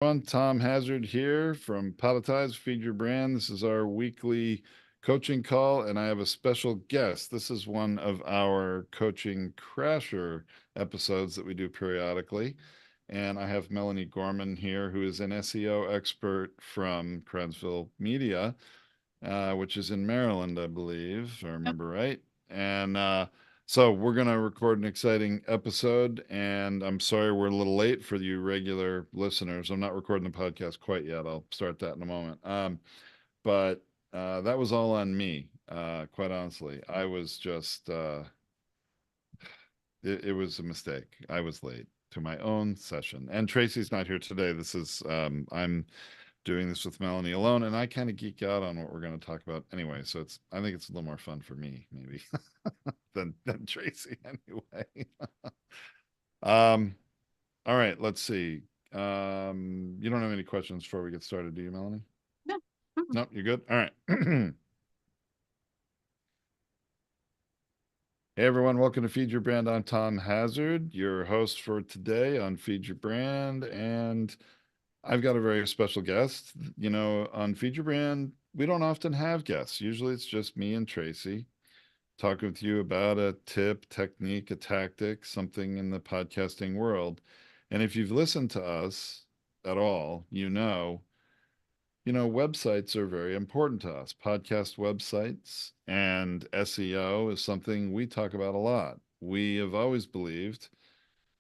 Tom Hazard here from Podetize, Feed Your Brand. This is our weekly coaching call, and I have a special guest. This is one of our coaching crasher episodes that we do periodically. And I have Melanie Gorman here, who is an SEO expert from Crownsville Media, which is in Maryland, I believe, if I remember right. And so we're going to record an exciting episode, and I'm sorry we're a little late for you regular listeners. I'm not recording the podcast quite yet. I'll start that in a moment. But that was all on me, quite honestly. I was just, it was a mistake. I was late to my own session. And Tracy's not here today. I'm doing this with Melanie alone, and I kind of geek out on what we're going to talk about anyway. So I think it's a little more fun for me, maybe, than Tracy anyway. um, all right, let's see. You don't have any questions before we get started, do you, Melanie? No. No, you're good. All right. Hey everyone, welcome to Feed Your Brand. I'm Tom Hazard, your host for today on Feed Your Brand, and I've got a very special guest. You know, on Feed Your Brand, we don't often have guests. Usually it's just me and Tracy talking with you about a tip, technique, a tactic, something in the podcasting world. And if you've listened to us at all, websites are very important to us. Podcast websites and SEO is something we talk about a lot. We have always believed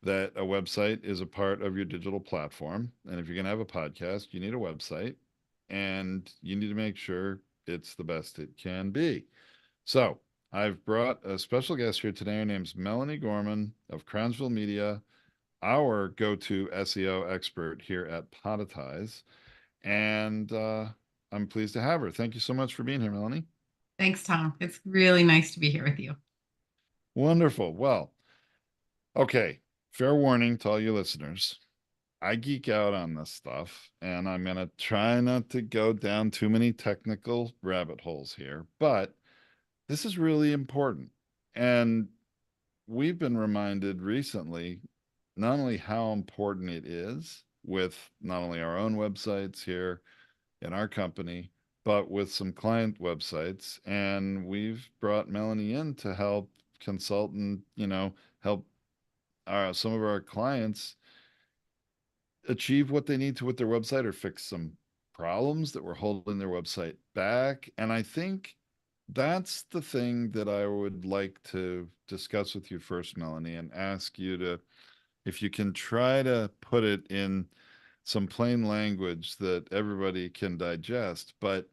that a website is a part of your digital platform. And if you're going to have a podcast, you need a website and you need to make sure it's the best it can be. So I've brought a special guest here today. Her name's Melanie Gorman of Crownsville Media, our go-to SEO expert here at Podetize. And I'm pleased to have her. Thank you so much for being here, Melanie. Thanks, Tom. It's really nice to be here with you. Wonderful. Well, okay. Fair warning to all you listeners. I geek out on this stuff, and I'm going to try not to go down too many technical rabbit holes here, but this is really important. And we've been reminded recently not only how important it is with not only our own websites here in our company, but with some client websites. And we've brought Melanie in to help consult and, help some of our clients achieve what they need to with their website or fix some problems that were holding their website back. And I think that's the thing that I would like to discuss with you first, Melanie, and ask you to, if you can try to put it in some plain language that everybody can digest. But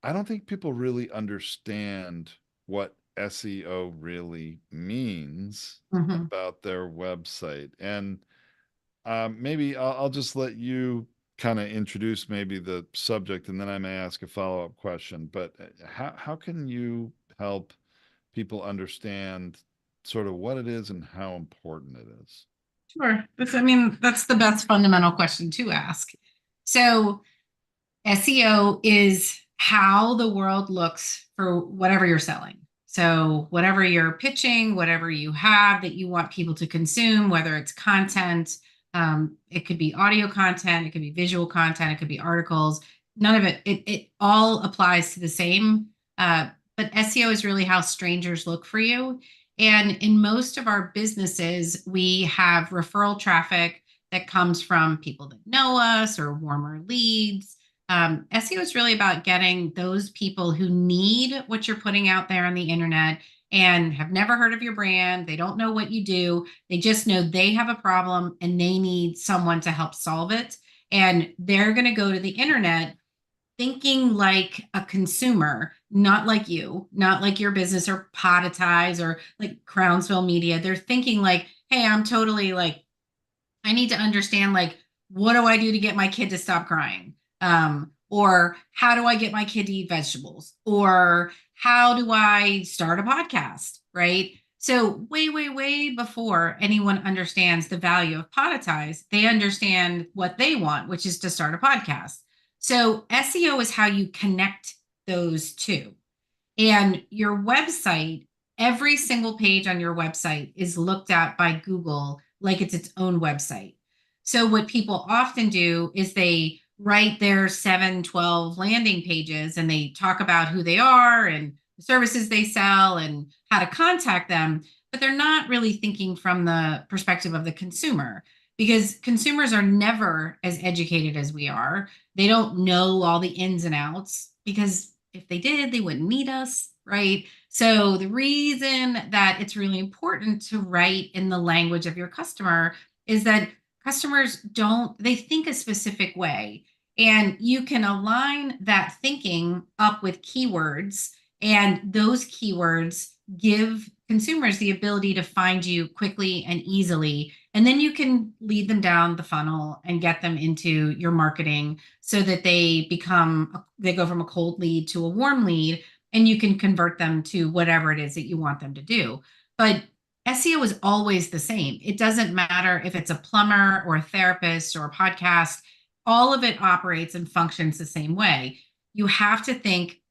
I don't think people really understand what SEO really means Mhm. about their website. And maybe I'll just let you kind of introduce maybe the subject, and then I may ask a follow-up question. But how can you help people understand sort of what it is and how important it is? Sure. That's the best fundamental question to ask. So, SEO is how the world looks for whatever you're selling. So, whatever you're pitching, whatever you have that you want people to consume, whether it's content, it could be audio content, it could be visual content, it could be articles. None of it all applies to the same. But SEO is really how strangers look for you. And in most of our businesses, we have referral traffic that comes from people that know us or warmer leads. SEO is really about getting those people who need what you're putting out there on the internet and have never heard of your brand. They don't know what you do. They just know they have a problem and they need someone to help solve it. And they're going to go to the internet thinking like a consumer, not like you, not like your business or Podetize or like Crownsville Media. They're thinking like, hey, I'm totally like, I need to understand like, what do I do to get my kid to stop crying? Or how do I get my kid to eat vegetables? Or how do I start a podcast? Right. So way, way, way before anyone understands the value of Podetize, they understand what they want, which is to start a podcast. So SEO is how you connect those two. And your website, every single page on your website is looked at by Google like it's its own website. So what people often do is they write their 7, 12 landing pages and they talk about who they are and the services they sell and how to contact them, but they're not really thinking from the perspective of the consumer because consumers are never as educated as we are. They don't know all the ins and outs because if they did, they wouldn't need us, right? So the reason that it's really important to write in the language of your customer is that customers don't, they think a specific way. And you can align that thinking up with keywords, and those keywords give consumers the ability to find you quickly and easily. And then you can lead them down the funnel and get them into your marketing so that they go from a cold lead to a warm lead, and you can convert them to whatever it is that you want them to do. But SEO is always the same. It doesn't matter if it's a plumber or a therapist or a podcast, all of it operates and functions the same way. You have to think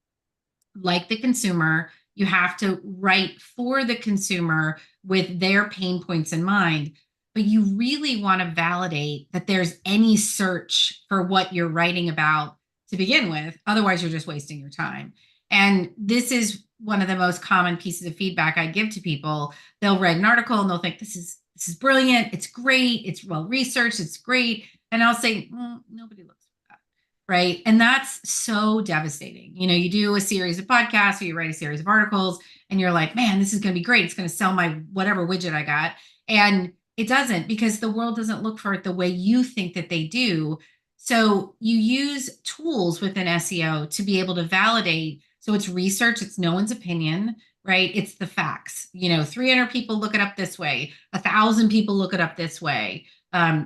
like the consumer, you have to write for the consumer with their pain points in mind. But you really want to validate that there's any search for what you're writing about to begin with. Otherwise, you're just wasting your time. And this is one of the most common pieces of feedback I give to people. They'll read an article and they'll think this is brilliant, it's great, it's well researched, it's great. And I'll say, nobody looks for that. Right. And that's so devastating. You know, you do a series of podcasts or you write a series of articles and you're like, man, this is going to be great. It's going to sell my whatever widget I got. And it doesn't, because the world doesn't look for it the way you think that they do. So you use tools within SEO to be able to validate. So it's research, it's no one's opinion, right? It's the facts. 300 people look it up this way, 1,000 people look it up this way.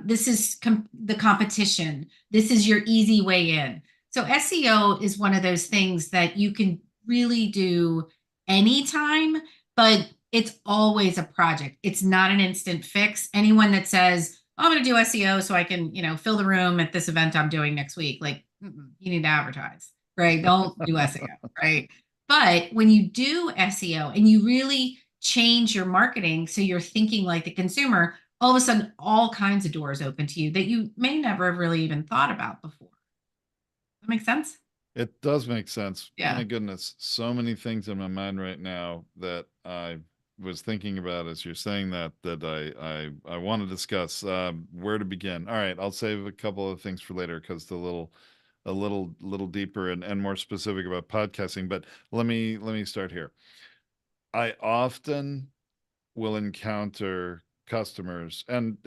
This is the competition. This is your easy way in. So SEO is one of those things that you can really do anytime, but it's always a project. It's not an instant fix. Anyone that says, oh, I'm going to do SEO so I can, fill the room at this event I'm doing next week, like, you need to advertise, right? Don't do SEO, right? But when you do SEO and you really change your marketing so you're thinking like the consumer, all of a sudden all kinds of doors open to you that you may never have really even thought about before. That makes sense? It does make sense. Yeah. My goodness, so many things in my mind right now that I was thinking about as you're saying that I want to discuss. Where to begin? All right, I'll save a couple of things for later because a little deeper and more specific about podcasting. But let me start here. I often will encounter customers, and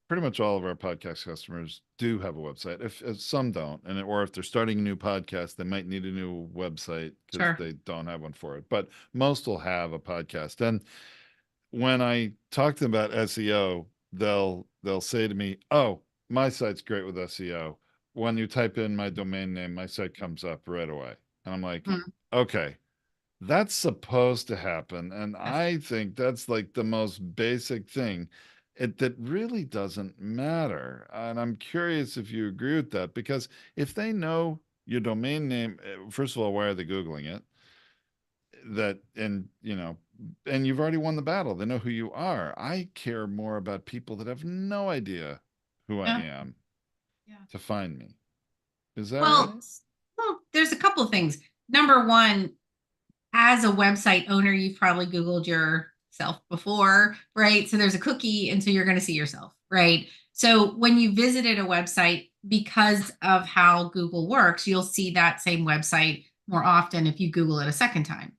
pretty much all of our podcast customers do have a website. If some don't, or if they're starting a new podcast, they might need a new website because Sure. they don't have one for it. But most will have a podcast. And when I talk to them about SEO, they'll say to me, "Oh, my site's great with SEO. When you type in my domain name, my site comes up right away." And I'm like, Mm, "Okay, that's supposed to happen." And yes. I think that's like the most basic thing. That really doesn't matter. And I'm curious if you agree with that, because if they know your domain name, first of all, why are they Googling it? That, and you've already won the battle. They know who you are. I care more about people that have no idea who I Yeah. am Yeah. to find me. Is that Well, right? there's a couple of things. Number one, as a website owner, you've probably Googled yourself before, right? So there's a cookie, and so you're going to see yourself, right? So when you visited a website, because of how Google works, you'll see that same website more often if you Google it a second time.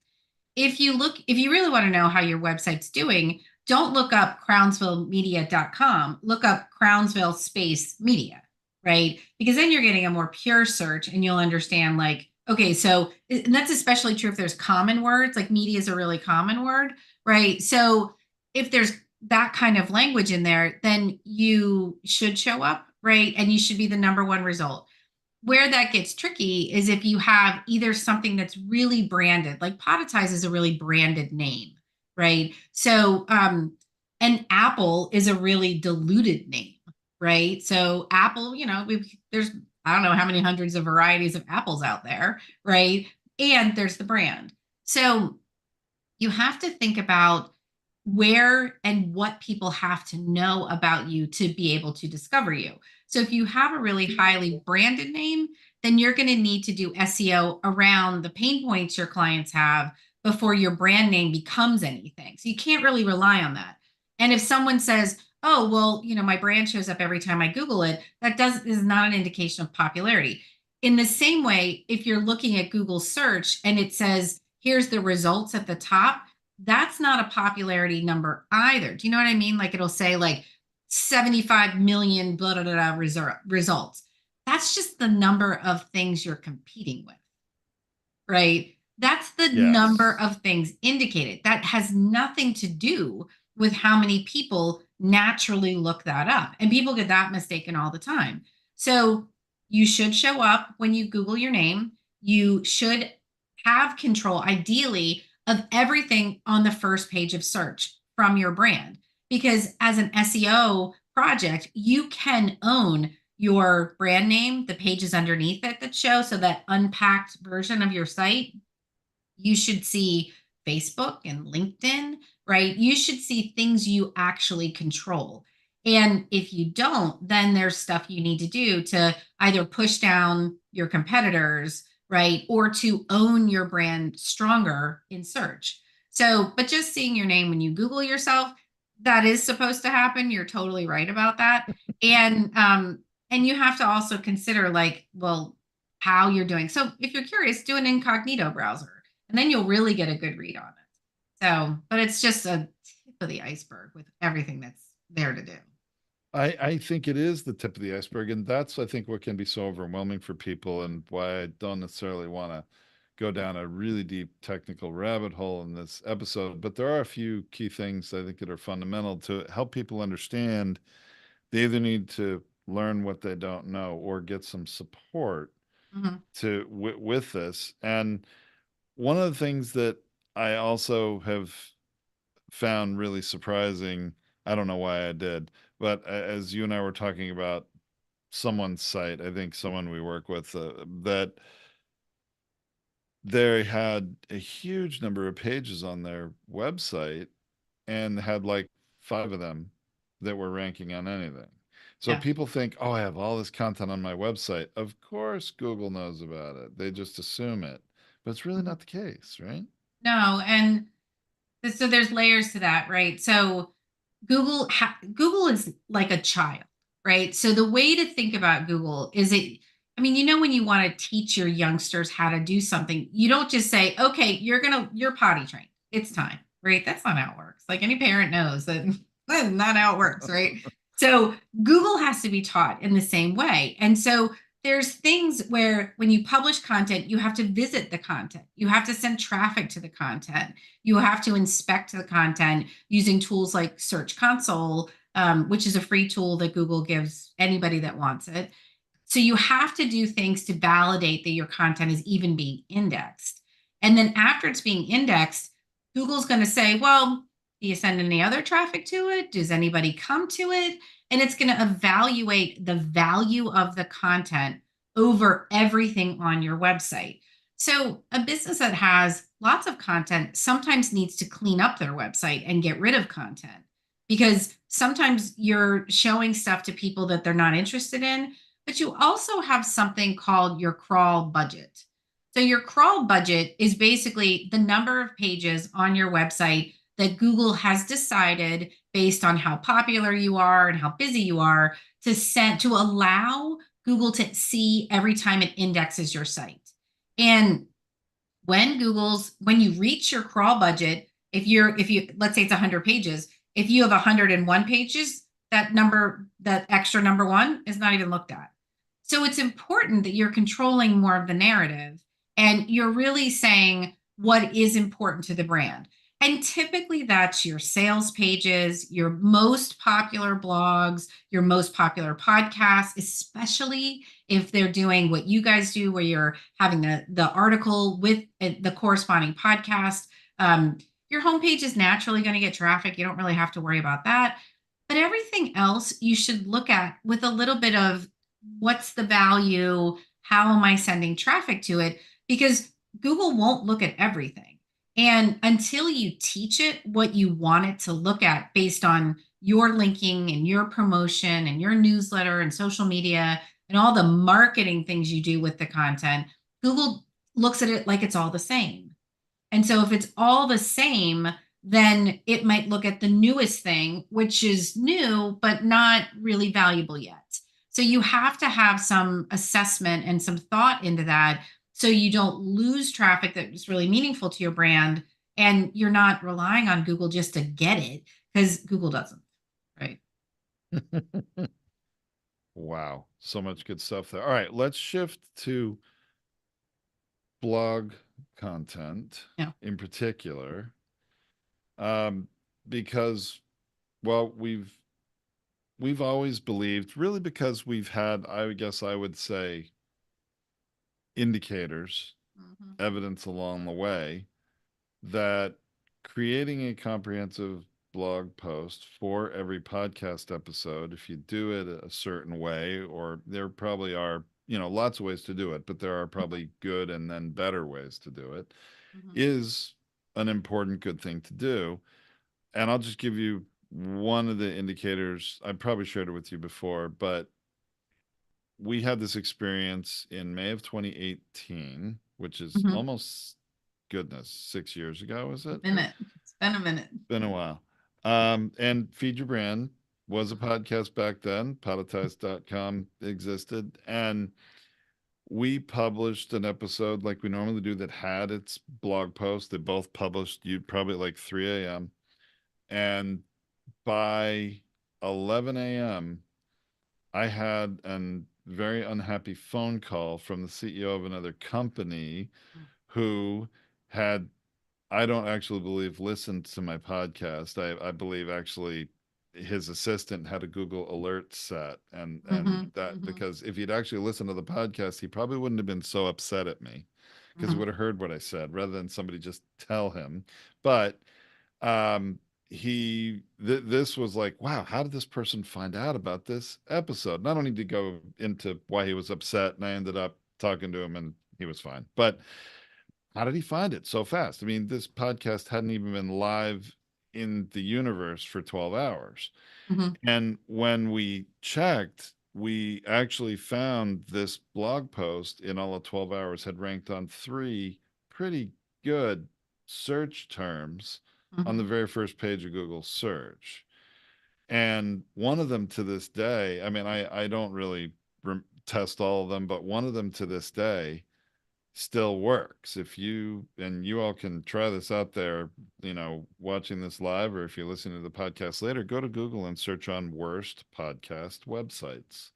If you really want to know how your website's doing, don't look up crownsvillemedia.com. Look up Crownsville space media, right? Because then you're getting a more pure search and you'll understand, like, okay, so, and that's especially true if there's common words, like media is a really common word, right? So if there's that kind of language in there, then you should show up, right? And you should be the number one result. Where that gets tricky is if you have either something that's really branded, like Podetize is a really branded name, right? So, and Apple is a really diluted name, right? So Apple, there's, I don't know how many hundreds of varieties of apples out there, right? And there's the brand. So you have to think about where and what people have to know about you to be able to discover you. So if you have a really highly branded name, then you're going to need to do SEO around the pain points your clients have before your brand name becomes anything. So you can't really rely on that. And if someone says, "Oh, well, my brand shows up every time I Google it," that is not an indication of popularity. In the same way, if you're looking at Google search and it says, "Here's the results at the top," that's not a popularity number either. Do you know what I mean? Like it'll say like 75 million blah, blah, blah, blah results. That's just the number of things you're competing with, right? That's the number Yes. of things indicated. That has nothing to do with how many people naturally look that up. And people get that mistaken all the time. So you should show up when you Google your name. You should have control, ideally, of everything on the first page of search from your brand. Because as an SEO project, you can own your brand name, the pages underneath it that show, so that unpacked version of your site. You should see Facebook and LinkedIn, right? You should see things you actually control. And if you don't, then there's stuff you need to do to either push down your competitors, right? Or to own your brand stronger in search. So, but just seeing your name when you Google yourself, that is supposed to happen. You're totally right about that. And you have to also consider like, well, how you're doing. So if you're curious, do an incognito browser and then you'll really get a good read on it. So, but it's just a tip of the iceberg with everything that's there to do. I think it is the tip of the iceberg, and that's I think what can be so overwhelming for people, and why I don't necessarily want to go down a really deep technical rabbit hole in this episode. But there are a few key things I think that are fundamental to help people understand. They either need to learn what they don't know or get some support Mhm. with this. And one of the things that I also have found really surprising, I don't know why I did, but as you and I were talking about someone's site, I think someone we work with, that they had a huge number of pages on their website and had like five of them that were ranking on anything. So Yeah. people think, oh, I have all this content on my website. Of course, Google knows about it. They just assume it, but it's really Mhm. not the case, right? No, and so there's layers to that, right? So Google is like a child, right? So the way to think about Google is I mean, when you want to teach your youngsters how to do something, you don't just say, "Okay, you're potty trained. It's time." Right? That's not how it works. Like any parent knows that that's not how it works, right? So Google has to be taught in the same way. And so there's things where when you publish content, you have to visit the content. You have to send traffic to the content. You have to inspect the content using tools like Search Console, which is a free tool that Google gives anybody that wants it. So you have to do things to validate that your content is even being indexed. And then after it's being indexed, Google's going to say, well, do you send any other traffic to it? Does anybody come to it? And it's going to evaluate the value of the content over everything on your website. So a business that has lots of content sometimes needs to clean up their website and get rid of content because sometimes you're showing stuff to people that they're not interested in, but you also have something called your crawl budget. So your crawl budget is basically the number of pages on your website that Google has decided based on how popular you are and how busy you are to allow Google to see every time it indexes your site. And when you reach your crawl budget, if you let's say it's 100 pages, if you have 101 pages, that extra number one is not even looked at. So it's important that you're controlling more of the narrative and you're really saying what is important to the brand. And typically that's your sales pages, your most popular blogs, your most popular podcasts, especially if they're doing what you guys do, where you're having the article with the corresponding podcast. Your homepage is naturally going to get traffic. You don't really have to worry about that. But everything else you should look at with a little bit of what's the value? How am I sending traffic to it? Because Google won't look at everything. And until you teach it what you want it to look at based on your linking and your promotion and your newsletter and social media and all the marketing things you do with the content, Google looks at it like it's all the same. And so if it's all the same, then it might look at the newest thing, which is new, but not really valuable yet. So you have to have some assessment and some thought into that so you don't lose traffic that is really meaningful to your brand and you're not relying on Google just to get it because Google doesn't, right? Wow, so much good stuff there. All right, let's shift to blog content Yeah. in particular, um, because well, we've always believed, really, because we've had, I guess I would say, indicators, Mm-hmm. evidence along the way that creating a comprehensive blog post for every podcast episode, if you do it a certain way, or there probably are, lots of ways to do it, but there are probably good and then better ways to do it, Mm-hmm. is an important, good thing to do. And I'll just give you one of the indicators. I probably shared it with you before, but we had this experience in May of 2018, which is Mm-hmm. almost, goodness, 6 years ago, is it? Minute. It's been a minute. Been a while. And Feed Your Brand was a podcast back then. Podetize.com existed. And we published an episode like we normally do that had its blog post. They both published, you probably like 3 a.m. And by 11 a.m., I had a very unhappy phone call from the CEO of another company who had, I don't actually believe, listened to my podcast. I believe actually his assistant had a Google alert set, and Mm-hmm. that, Mm-hmm. because if he'd actually listened to the podcast, he probably wouldn't have been so upset at me, because he Mm-hmm. would have heard what I said rather than somebody just tell him. But um this was like, wow, how did this person find out about this episode? And I don't need to go into why he was upset, and I ended up talking to him and he was fine. But how did he find it so fast? I mean, this podcast hadn't even been live in the universe for 12 hours. Mm-hmm. And when we checked, we actually found this blog post in all of 12 hours had ranked on three pretty good search terms on the Mm-hmm. very first page of Google search. And one of them to this day, I mean, I don't really test all of them, but one of them to this day still works. If you, and you all can try this out there, watching this live, or if you're listening to the podcast later, go to Google and search on worst podcast websites.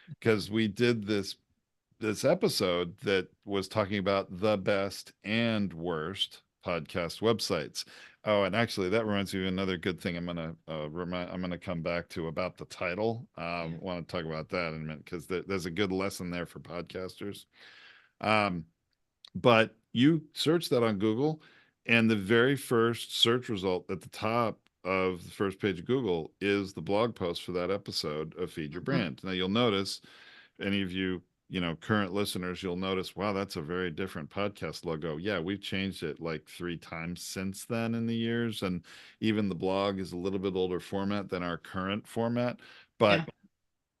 Because we did this episode that was talking about the best and worst podcast websites. Oh, and actually, that reminds me of another good thing. I'm gonna come back to about the title. Yeah. Want to talk about that in a minute, because there's a good lesson there for podcasters. Um, but you search that on Google, and the very first search result at the top of the first page of Google is the blog post for that episode of Feed Your Mm-hmm. Brand. Now you'll notice, any of you, current listeners, you'll notice, wow, that's a very different podcast logo. Yeah, we've changed it like 3 times since then in the years. And even the blog is a little bit older format than our current format. But Yeah.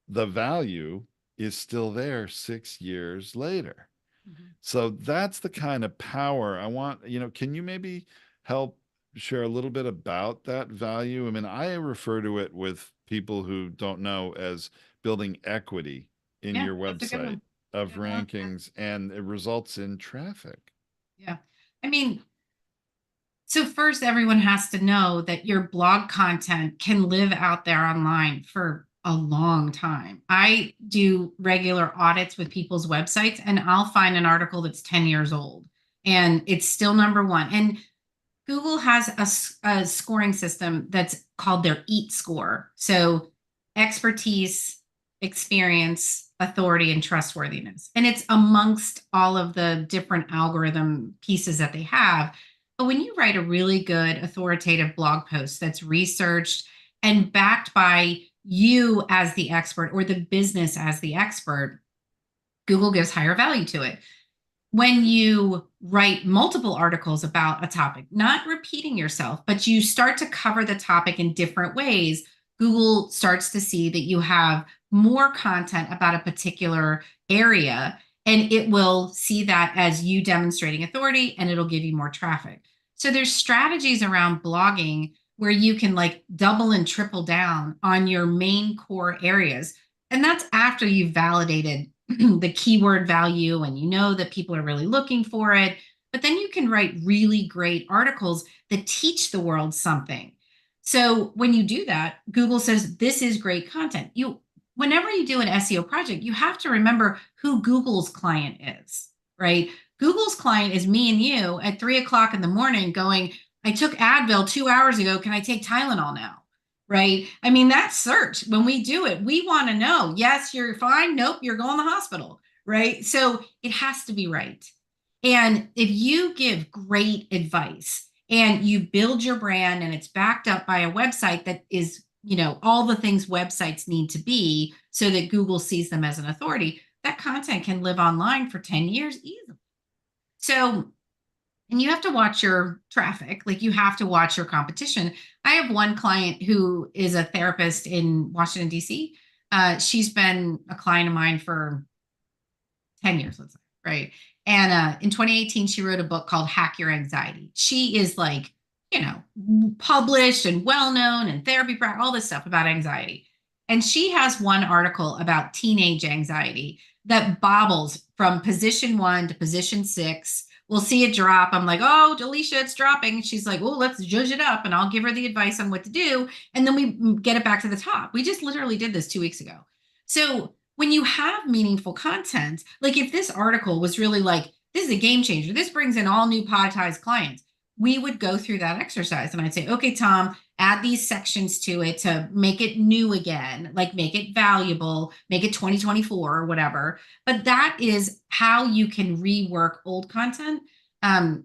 the value is still there 6 years later. Mm-hmm. So that's the kind of power I want. Can you maybe help share a little bit about that value? I mean, I refer to it with people who don't know as building equity in Yeah. your That's a good website one. of Good one. rankings, and it results in traffic. Yeah. I mean, so first, everyone has to know that your blog content can live out there online for a long time. I do regular audits with people's websites, and I'll find an article that's 10 years old and it's still number one. And Google has a scoring system that's called their EAT score. So expertise, experience, authority, and trustworthiness. And it's amongst all of the different algorithm pieces that they have. But when you write a really good authoritative blog post that's researched and backed by you as the expert or the business as the expert, Google gives higher value to it. when you write multiple articles about a topic, not repeating yourself, but you start to cover the topic in different ways, Google starts to see that you have more content about a particular area, and it will see that as you demonstrating authority, and it'll give you more traffic. So there's strategies around blogging where you can like double and triple down on your main core areas. And that's after you've validated the keyword value and you know that people are really looking for it. But then you can write really great articles that teach the world something. So when you do that, Google says this is great content. Whenever you do an SEO project, you have to remember who Google's client is, right? Google's client is me and you at 3 o'clock in the morning going, I took Advil 2 hours ago. Can I take Tylenol now? Right? I mean, that's search. When we do it, we want to know, yes, you're fine. Nope, you're going to the hospital. Right? So it has to be right. And if you give great advice and you build your brand and it's backed up by a website that is, all the things websites need to be so that Google sees them as an authority, that content can live online for 10 years easily. So, and you have to watch your traffic, like you have to watch your competition. I have one client who is a therapist in Washington, D.C. She's been a client of mine for 10 years, let's say, right? And in 2018, she wrote a book called Hack Your Anxiety. She is like, published and well-known and therapy, all this stuff about anxiety. And she has one article about teenage anxiety that bobbles from position 1 to position 6. We'll see it drop. I'm like, oh, Alicia, it's dropping. She's like, well, let's judge it up. And I'll give her the advice on what to do. And then we get it back to the top. We just literally did this 2 weeks ago. So when you have meaningful content, like if this article was really like, this is a game changer, this brings in all new podcasts clients, we would go through that exercise. And I'd say, okay, Tom, add these sections to it to make it new again, like make it valuable, make it 2024 or whatever. But that is how you can rework old content. And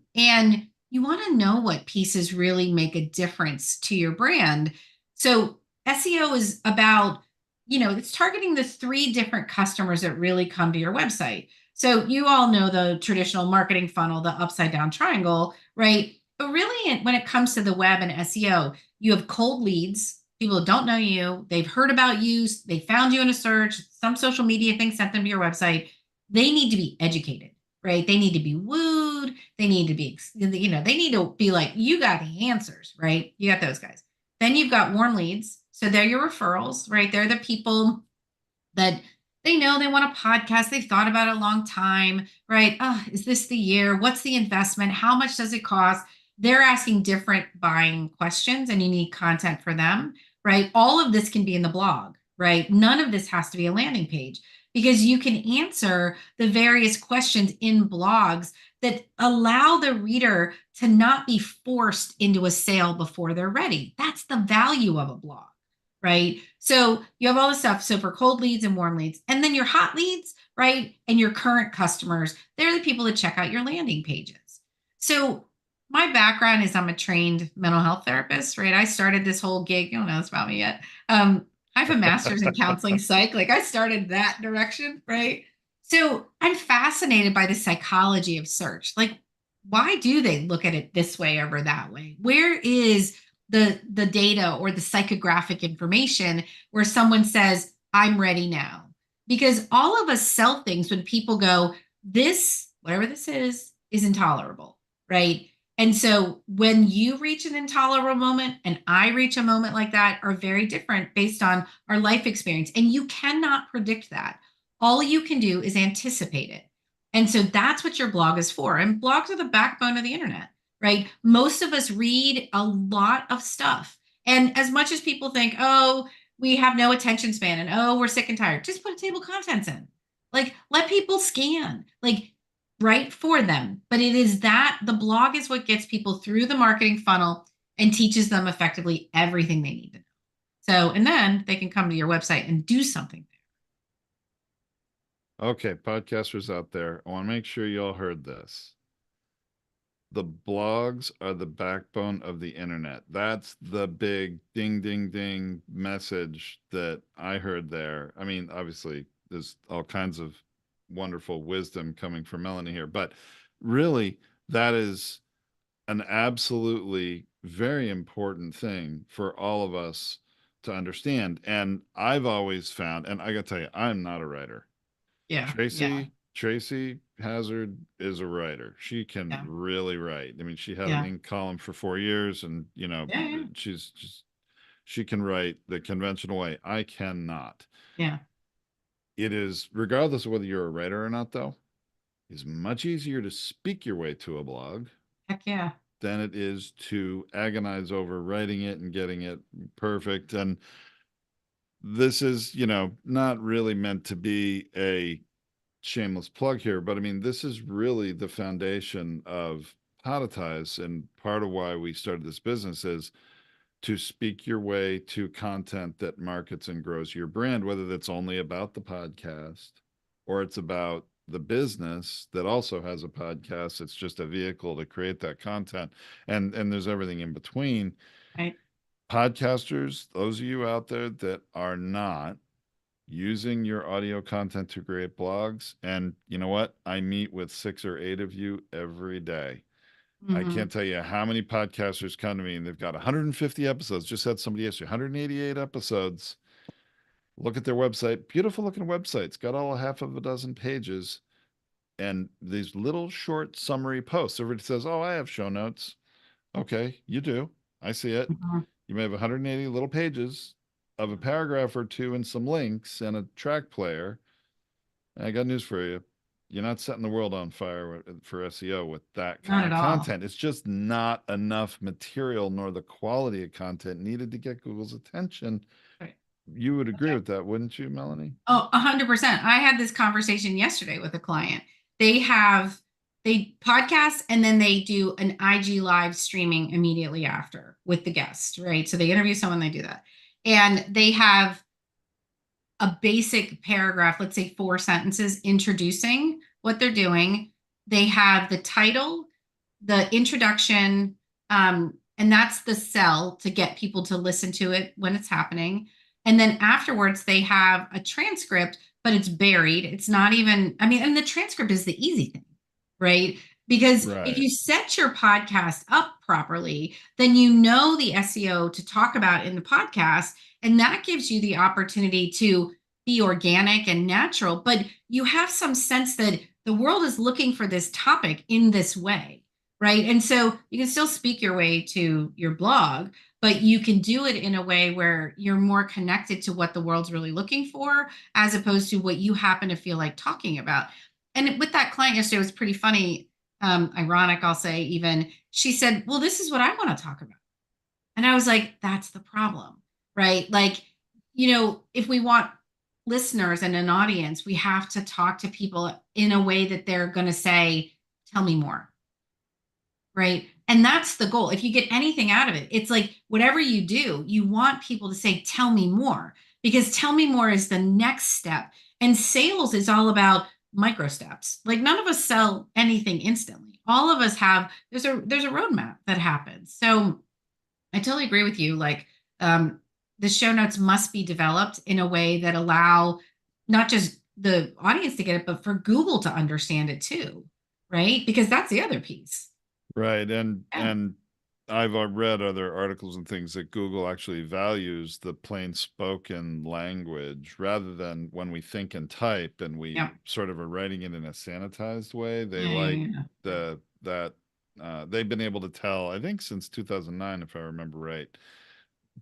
you want to know what pieces really make a difference to your brand. So SEO is about, it's targeting the 3 different customers that really come to your website. So you all know the traditional marketing funnel, the upside down triangle, right? But really, when it comes to the web and SEO, you have cold leads, people who don't know you, they've heard about you, they found you in a search, some social media thing sent them to your website. They need to be educated, right? They need to be wooed. They need to be, they need to be like, you got the answers, right? You got those guys. Then you've got warm leads. So they're your referrals, right? They're the people that they know they want a podcast. They've thought about it a long time, right? Oh, is this the year? What's the investment? How much does it cost? They're asking different buying questions and you need content for them, right? All of this can be in the blog, right? None of this has to be a landing page because you can answer the various questions in blogs that allow the reader to not be forced into a sale before they're ready. That's the value of a blog, right? So you have all this stuff. So for cold leads and warm leads, and then your hot leads, right? And your current customers, they're the people that check out your landing pages. So my background is I'm a trained mental health therapist, right? I started this whole gig. You don't know this about me yet. I have a master's in counseling psych. Like I started that direction, right? So I'm fascinated by the psychology of search. Like, why do they look at it this way over that way? Where is the data or the psychographic information where someone says, I'm ready now? Because all of us sell things when people go, this, whatever this is intolerable, right? And so when you reach an intolerable moment and I reach a moment like that are very different based on our life experience. And you cannot predict that. All you can do is anticipate it. And so that's what your blog is for. And blogs are the backbone of the internet, right? Most of us read a lot of stuff. And as much as people think, oh, we have no attention span and oh, we're sick and tired, just put a table of contents in. Like let people scan. Like right for them. But it is that the blog is what gets people through the marketing funnel and teaches them effectively everything they need to know. So, and then they can come to your website and do something there. Okay, podcasters out there, I want to make sure you all heard this. The blogs are the backbone of the internet. That's the big ding, ding, ding message that I heard there. I mean, obviously, there's all kinds of wonderful wisdom coming from Melanie here. But really, that is an absolutely very important thing for all of us to understand. And I've always found, and I got to tell you, I'm not a writer. Yeah. Yeah. Tracy Hazard is a writer. She can Yeah. really write. I mean, she had an Yeah. ink column for 4 years, and Yeah. Yeah. she's just she can write the conventional way. I cannot. Yeah. It is, regardless of whether you're a writer or not, though, is much easier to speak your way to a blog Heck yeah. than it is to agonize over writing it and getting it perfect. And this is, not really meant to be a shameless plug here, but I mean, this is really the foundation of Podetize. And part of why we started this business is to speak your way to content that markets and grows your brand, whether that's only about the podcast or it's about the business that also has a podcast. It's just a vehicle to create that content. And there's everything in between. Right. Podcasters, those of you out there that are not using your audio content to create blogs, and you know what? I meet with 6 or 8 of you every day. I Mm-hmm. can't tell you how many podcasters come to me and they've got 150 episodes. Just had somebody yesterday, 188 episodes. Look at their website. Beautiful looking website. It's got all a half of a dozen pages and these little short summary posts. Everybody says, "Oh, I have show notes." Okay, you do. I see it. Mm-hmm. You may have 180 little pages of a paragraph or two and some links and a track player. And I got news for you. You're not setting the world on fire for SEO with that Not kind at of all. content. It's just not enough material nor the quality of content needed to get Google's attention. Right. You would agree with that, wouldn't you, Melanie? Oh, 100%. I had this conversation yesterday with a client. They podcast and then they do an IG live streaming immediately after with the guest, right? So they interview someone, they do that. And they have a basic paragraph, let's say 4 sentences introducing what they're doing. They have the title, the introduction, and that's the sell to get people to listen to it when it's happening. And then afterwards, they have a transcript, but it's buried. It's not even, I mean, and the transcript is the easy thing, right? Because if Right. you set your podcast up properly, then you know the SEO to talk about in the podcast. And that gives you the opportunity to be organic and natural, but you have some sense that the world is looking for this topic in this way, right? And so you can still speak your way to your blog, but you can do it in a way where you're more connected to what the world's really looking for, as opposed to what you happen to feel like talking about. And with that client yesterday, it was pretty funny, ironic, I'll say, even. She said, "Well, this is what I want to talk about." And I was like, that's the problem, right? Like, if we want listeners and an audience, we have to talk to people in a way that they're going to say, tell me more, right? And that's the goal. If you get anything out of it, it's like whatever you do, you want people to say, tell me more, because tell me more is the next step. And sales is all about micro steps. Like none of us sell anything instantly. All of us have, there's a roadmap that happens. So I totally agree with you. Like, the show notes must be developed in a way that allow not just the audience to get it, but for Google to understand it too, right? Because that's the other piece. Right. Yeah. And I've read other articles and things that Google actually values the plain spoken language rather than when we think and type and we Yeah. sort of are writing it in a sanitized way. They Yeah. Yeah. like Yeah. the that they've been able to tell, I think since 2009, if I remember right,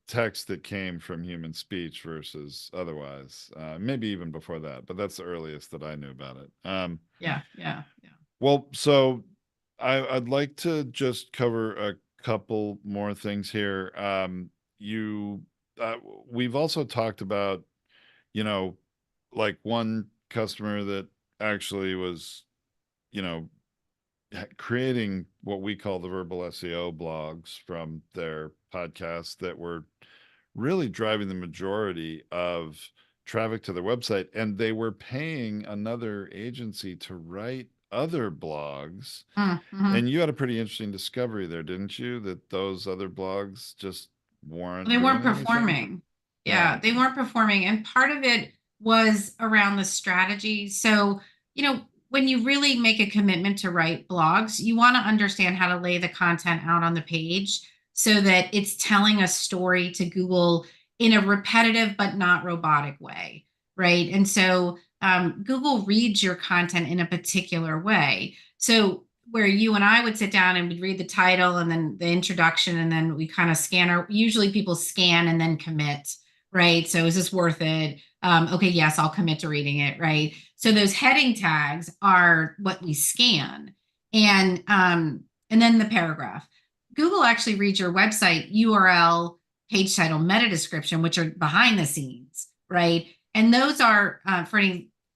text that came from human speech versus otherwise. Maybe even before that, but that's the earliest that I knew about it. Yeah. Yeah. Yeah. Well, so I'd like to just cover a couple more things here. You, uh, we've also talked about, you know, like one customer that actually was, you know, creating what we call the verbal SEO blogs from their podcasts that were really driving the majority of traffic to their website. And they were paying another agency to write other blogs. Mm-hmm. And you had a pretty interesting discovery there, didn't you? That those other blogs just weren't They weren't doing anything. performing. Yeah. Yeah, they weren't performing. And part of it was around the strategy. So, when you really make a commitment to write blogs, you want to understand how to lay the content out on the page so that it's telling a story to Google in a repetitive but not robotic way, right? And so Google reads your content in a particular way. So where you and I would sit down and we'd read the title and then the introduction, and then we kind of scan, or usually people scan and then commit, right? So is this worth it? Okay, yes, I'll commit to reading it, right? So those heading tags are what we scan, and then the paragraph. Google actually reads your website URL, page title, meta description, which are behind the scenes, right? And those are for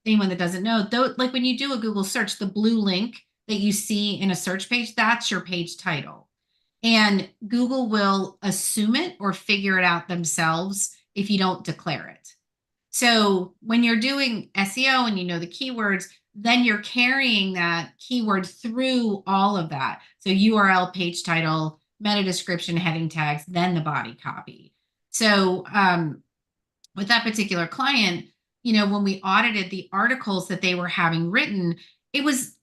anyone that doesn't know, like when you do a Google search, the blue link that you see in a search page, that's your page title. And Google will assume it or figure it out themselves if you don't declare it. So when you're doing SEO and you know the keywords, then you're carrying that keyword through all of that. So URL, page title, meta description, heading tags, then the body copy. So with that particular client, when we audited the articles that they were having written, it was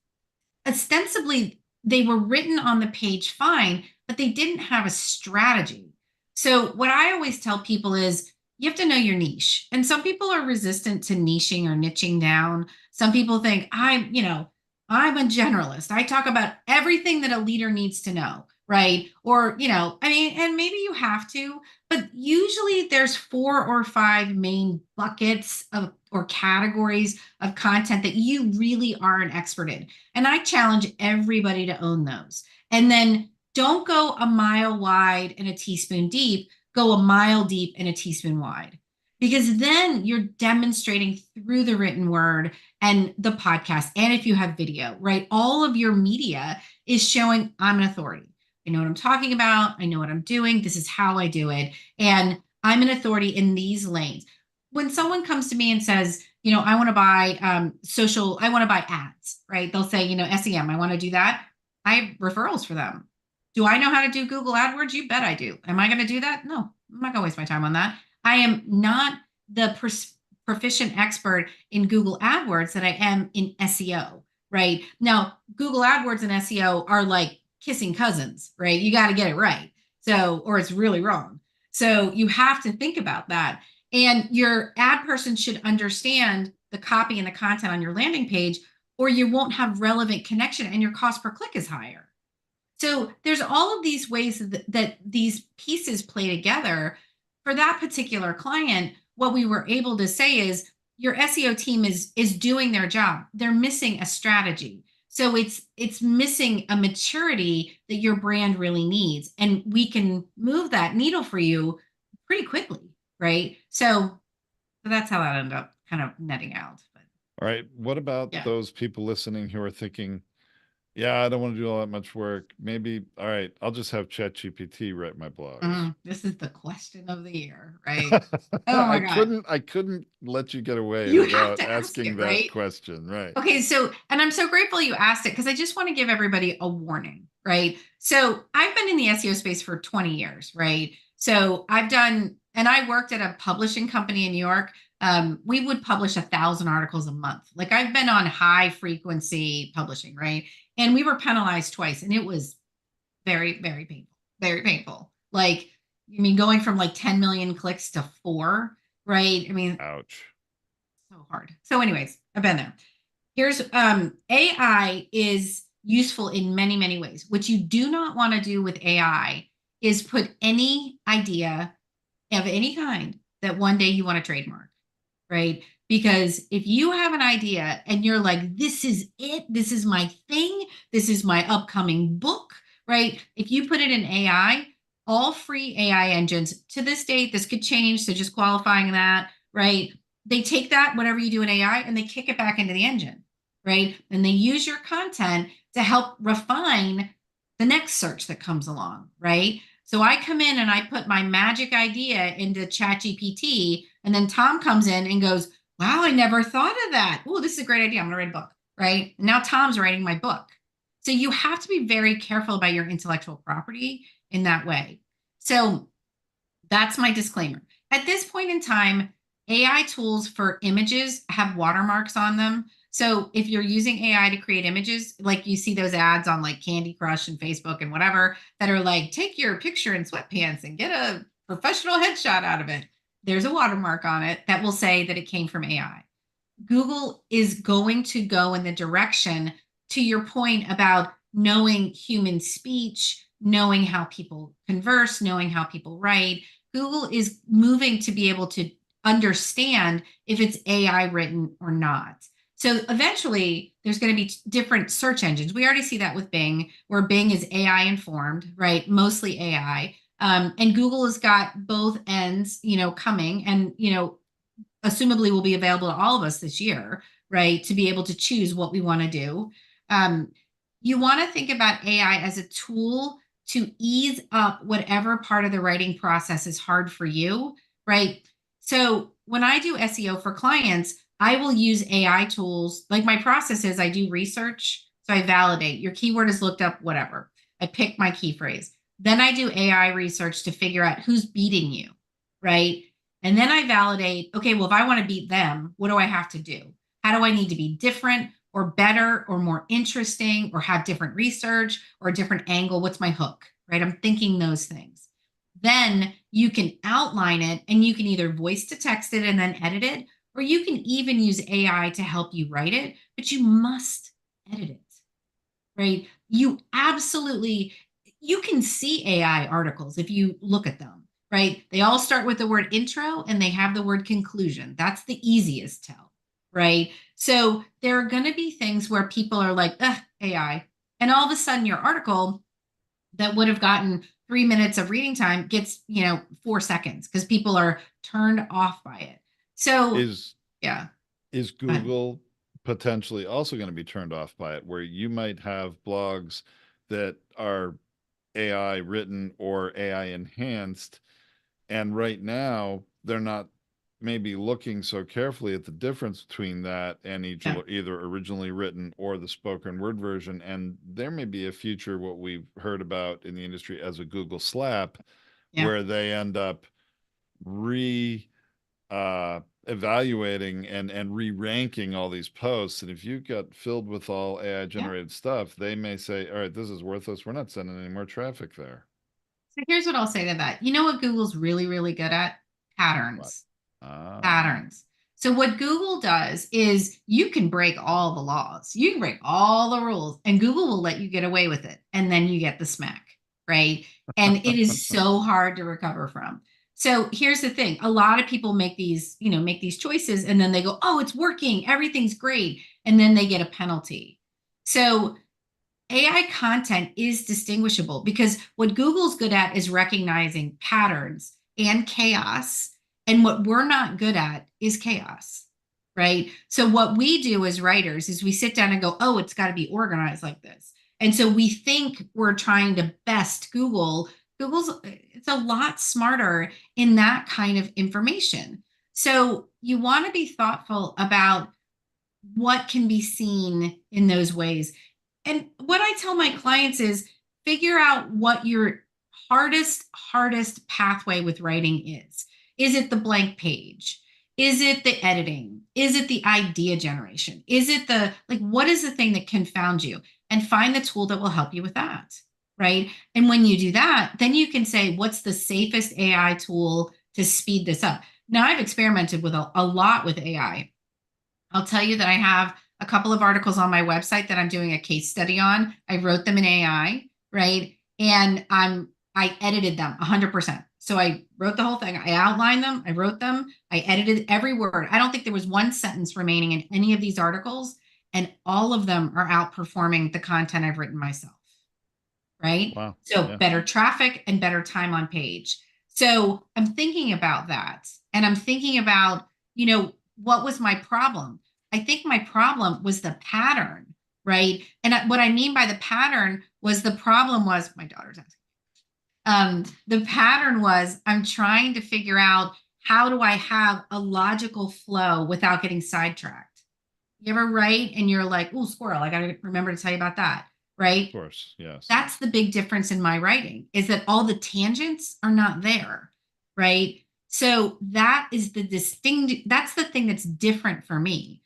ostensibly they were written on the page fine, but they didn't have a strategy. So what I always tell people is you have to know your niche. And some people are resistant to niching or niching down. Some people think I'm a generalist. I talk about everything that a leader needs to know, right? Or, and maybe you have to, but usually there's 4 or 5 main buckets of or categories of content that you really are an expert in. And I challenge everybody to own those. And then don't go a mile wide and a teaspoon deep, go a mile deep and a teaspoon wide. Because then you're demonstrating through the written word and the podcast. And if you have video, right? All of your media is showing I'm an authority. I know what I'm talking about. I know what I'm doing. This is how I do it. And I'm an authority in these lanes. When someone comes to me and says, I want to buy I want to buy ads, right? They'll say, SEM, I want to do that. I have referrals for them. Do I know how to do Google AdWords? You bet I do. Am I going to do that? No, I'm not going to waste my time on that. I am not the proficient expert in Google AdWords that I am in SEO, right? Now, Google AdWords and SEO are like kissing cousins, right? You got to get it right. So, or it's really wrong. So you have to think about that. And your ad person should understand the copy and the content on your landing page, or you won't have relevant connection and your cost per click is higher. So there's all of these ways that these pieces play together. For that particular client, what we were able to say is your SEO team is doing their job. They're missing a strategy. So it's missing a maturity that your brand really needs. And we can move that needle for you pretty quickly, right? So that's how that ended up kind of netting out. But All right. What about yeah. those people listening who are thinking, yeah, I don't want to do all that much work. Maybe, all right, I'll just have ChatGPT write my blogs. This is the question of the year, right? Oh my God. I couldn't let you get away You have without to ask asking it, that right? question. Right. Okay, so, and I'm so grateful you asked it because I just want to give everybody a warning, right? So I've been in the SEO space for 20 years, right? So and I worked at a publishing company in New York. We would publish 1,000 articles a month. Like I've been on high frequency publishing, right? And we were penalized twice, and it was very, very painful, very painful. Like, I mean, going from like 10 million clicks to 4, right? I mean, Ouch. so hard. So, anyways, I've been there. Here's AI is useful in many, many ways. What you do not want to do with AI is put any idea of any kind that one day you want to trademark, right? Because if you have an idea and you're like, this is it, this is my thing, this is my upcoming book, right? If you put it in AI, all free AI engines to this date, this could change. So just qualifying that, right? They take that, whatever you do in AI, and they kick it back into the engine, right? And they use your content to help refine the next search that comes along, right? So I come in and I put my magic idea into ChatGPT, and then Tom comes in and goes, wow, I never thought of that. Oh, this is a great idea. I'm going to write a book, right? And now Tom's writing my book. So you have to be very careful about your intellectual property in that way. So that's my disclaimer. At this point in time, AI tools for images have watermarks on them. So if you're using AI to create images, like you see those ads on like Candy Crush and Facebook and whatever that are like, take your picture in sweatpants and get a professional headshot out of it. There's a watermark on it that will say that it came from AI. Google is going to go in the direction, to your point about knowing human speech, knowing how people converse, knowing how people write. Google is moving to be able to understand if it's AI written or not. So eventually, there's going to be different search engines. We already see that with Bing, where Bing is AI informed, right? Mostly AI. And Google has got both ends, coming, and assumably will be available to all of us this year, right? To be able to choose what we want to do. Um, you want to think about AI as a tool to ease up whatever part of the writing process is hard for you, right? So when I do SEO for clients, I will use AI tools. Like my process is I do research. So I validate your keyword is looked up, whatever. I pick my key phrase. Then I do AI research to figure out who's beating you, right? And then I validate, okay, well, if I want to beat them, what do I have to do? How do I need to be different or better or more interesting or have different research or a different angle? What's my hook, right? I'm thinking those things. Then you can outline it and you can either voice to text it and then edit it, or you can even use AI to help you write it, but you must edit it, right? You can see AI articles if you look at them, right? They all start with the word intro and they have the word conclusion. That's the easiest tell, right? So there are going to be things where people are like, AI. And all of a sudden, your article that would have gotten 3 minutes of reading time gets, 4 seconds because people are turned off by it. So, Is yeah. is Google potentially also going to be turned off by it, where you might have blogs that are AI written or AI enhanced, and right now they're not maybe looking so carefully at the difference between that and Yeah. either originally written or the spoken word version, and there may be a future, what we've heard about in the industry as a Google slap, Yeah. where they end up re evaluating and re-ranking all these posts. And if you got filled with all AI Yeah. generated stuff, they may say, all right, this is worthless, we're not sending any more traffic there. So here's what I'll say to that. You know what Google's really, really good at? What? Patterns. Ah, Patterns. So what Google does is you can break all the laws. You can break all the rules and Google will let you get away with it. And then you get the smack, right? And it is so hard to recover from. So here's the thing. A lot of people make these choices and then they go, "Oh, it's working. Everything's great." And then they get a penalty. So AI content is distinguishable because what Google's good at is recognizing patterns and chaos. And what we're not good at is chaos, right? So, what we do as writers is we sit down and go, oh, it's got to be organized like this. And so we think we're trying to best Google. It's a lot smarter in that kind of information. So, you want to be thoughtful about what can be seen in those ways. And what I tell my clients is figure out what your hardest pathway with writing is. Is it the blank page? Is it the editing? Is it the idea generation? Is it what is the thing that confounds you? And find the tool that will help you with that. Right. And when you do that, then you can say, what's the safest AI tool to speed this up? Now, I've experimented with a lot with AI. I'll tell you that I have a couple of articles on my website that I'm doing a case study on. I wrote them in AI, right? And I edited them 100%. So I wrote the whole thing. I outlined them, I wrote them, I edited every word. I don't think there was one sentence remaining in any of these articles, and all of them are outperforming the content I've written myself, right? wow. So Yeah. better traffic and better time on page. So I'm thinking about that. And I'm thinking about, what was my problem? I think my problem was the pattern, right? And what I mean by the pattern was the problem was my daughter's asking. The pattern was I'm trying to figure out how do I have a logical flow without getting sidetracked. You ever write and you're like, oh, squirrel, I got to remember to tell you about that, Of right? course. Yes. That's the big difference in my writing is that all the tangents are not there, right? So that's the thing that's different for me.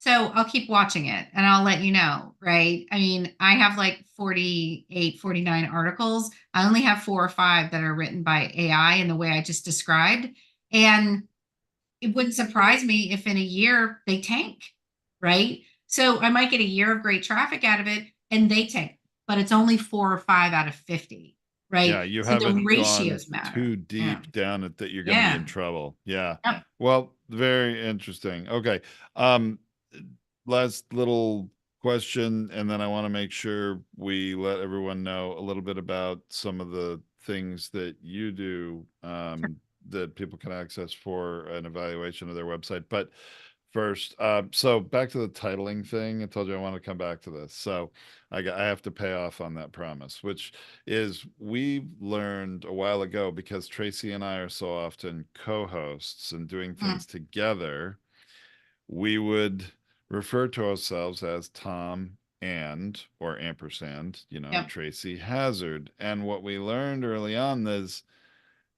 So I'll keep watching it and I'll let you know, right? I mean, I have like 48, 49 articles. I only have 4 or 5 that are written by AI in the way I just described. And it wouldn't surprise me if in a year they tank, right? So I might get a year of great traffic out of it and they tank, but it's only 4 or 5 out of 50, Yeah, right? you So the haven't gone ratios matter. too Yeah. deep down it that you're going to be Yeah. in trouble. Yeah. Yep. Well, very interesting. Okay. Um, last little question, and then I want to make sure we let everyone know a little bit about some of the things that you do that people can access for an evaluation of their website. But first, so back to the titling thing. I told you I want to come back to this. So I have to pay off on that promise, which is we learned a while ago because Tracy and I are so often co-hosts and doing Mm, things together, we would refer to ourselves as Tom and or ampersand, yep. Tracy Hazard. And what we learned early on is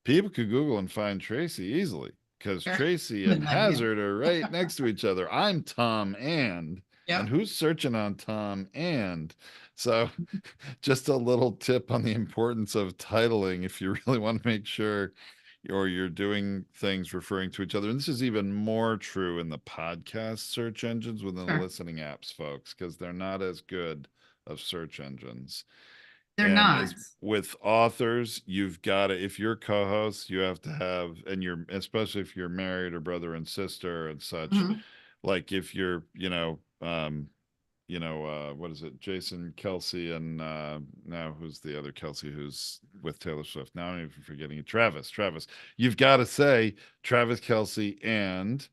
people could Google and find Tracy easily because Sure. Tracy and Wouldn't let you. Hazard are right next to each other. I'm Tom and Yep. who's searching on Tom and? So just a little tip on the importance of titling if you really want to make sure or you're doing things referring to each other. And this is even more true in the podcast search engines within the Sure. listening apps, folks, because they're not as good of search engines. They're And not. as with authors, you've got to, if you're co-hosts, you have to have, and you're, especially if you're married or brother and sister and such, Mhm. like if you're, what is it? Jason Kelsey and now who's the other Kelsey who's with Taylor Swift? Now I'm even forgetting it. Travis. Travis. You've got to say Travis Kelsey and Yeah.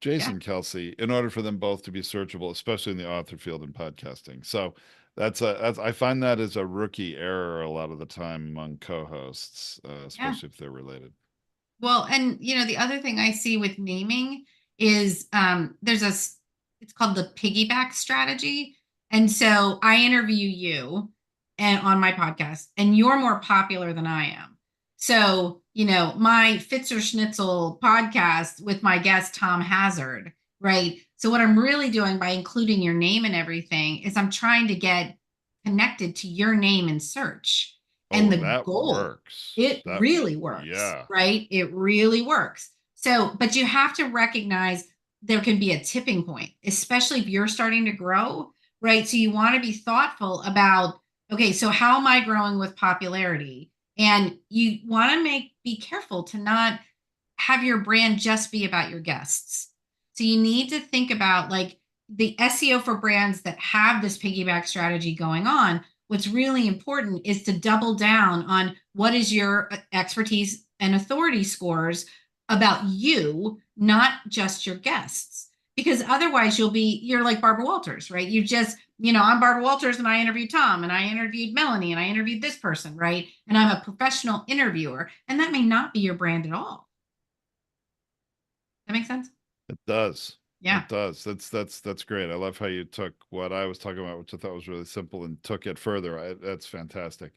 Jason Kelsey in order for them both to be searchable, especially in the author field in podcasting. So that's I find that is a rookie error a lot of the time among co-hosts, Yeah. especially if they're related. Well, and the other thing I see with naming is it's called the piggyback strategy. And so I interview you and on my podcast, and you're more popular than I am. So, my Fitzer Schnitzel podcast with my guest Tom Hazard, right? So what I'm really doing by including your name and everything is I'm trying to get connected to your name in search. And Oh, the that goal, works. it really works, Yeah. right? It really works. So, but you have to recognize there can be a tipping point, especially if you're starting to grow, right? So you want to be thoughtful about, okay, so how am I growing with popularity? And you want to be careful to not have your brand just be about your guests. So you need to think about like the SEO for brands that have this piggyback strategy going on. What's really important is to double down on what is your expertise and authority scores about you, not just your guests. Because otherwise you're like Barbara Walters, right? You just, I'm Barbara Walters and I interviewed Tom and I interviewed Melanie and I interviewed this person, right? And I'm a professional interviewer. And that may not be your brand at all. That makes sense? It does. Yeah. It does. That's great. I love how you took what I was talking about, which I thought was really simple, and took it further. That's fantastic.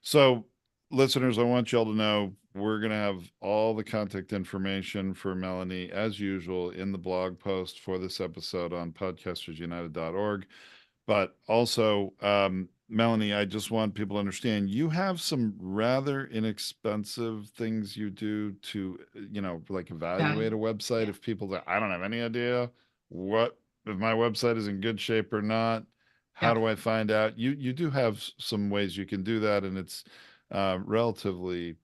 So, listeners, I want y'all to know we're going to have all the contact information for Melanie, as usual, in the blog post for this episode on podcastersunited.org. But also, Melanie, I just want people to understand you have some rather inexpensive things you do to, like evaluate a Value. website. Yeah. If people that I don't have any idea what if my website is in good shape or not, how Yep. do I find out? You do have some ways you can do that, and it's relatively,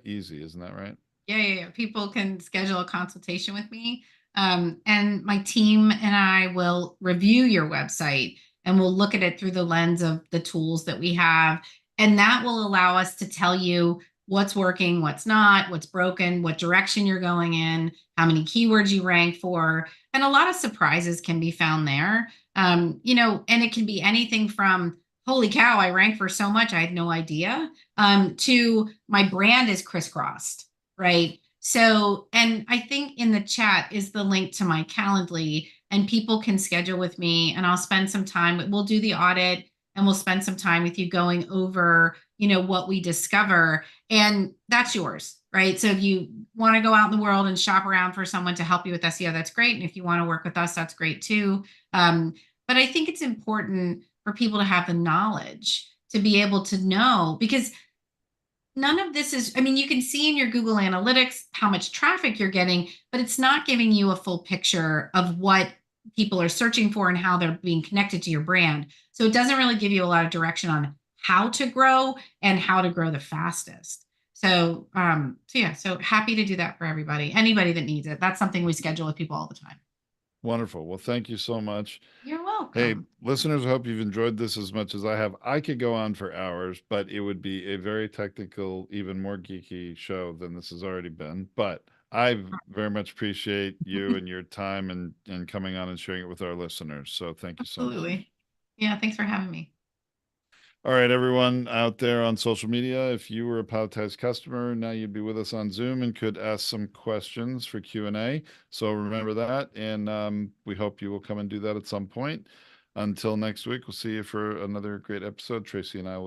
easy, isn't that right? Yeah, yeah, yeah. People can schedule a consultation with me. And my team and I will review your website and we'll look at it through the lens of the tools that we have. And that will allow us to tell you what's working, what's not, what's broken, what direction you're going in, how many keywords you rank for. And a lot of surprises can be found there. And it can be anything from, holy cow, I rank for so much, I had no idea, to my brand is crisscrossed, right? So, and I think in the chat is the link to my Calendly, and people can schedule with me, and I'll spend some time. We'll do the audit, and we'll spend some time with you going over, what we discover, and that's yours, right? So if you want to go out in the world and shop around for someone to help you with SEO, that's great. And if you want to work with us, that's great too. But I think it's important for people to have the knowledge to be able to know, because none of this is, I mean, you can see in your Google Analytics how much traffic you're getting, but it's not giving you a full picture of what people are searching for and how they're being connected to your brand. So it doesn't really give you a lot of direction on how to grow and how to grow the fastest. So happy to do that for everybody, anybody that needs it. That's something we schedule with people all the time. Wonderful. Well, thank you so much. You're Hey, welcome. listeners, I hope you've enjoyed this as much as I have. I could go on for hours, but it would be a very technical, even more geeky show than this has already been. But I very much appreciate you and your time and coming on and sharing it with our listeners. So thank you so much. Absolutely. Yeah, thanks for having me. All right, everyone out there on social media, if you were a Powdetize customer, now you'd be with us on Zoom and could ask some questions for Q&A. So remember that, and we hope you will come and do that at some point. Until next week, we'll see you for another great episode. Tracy and I will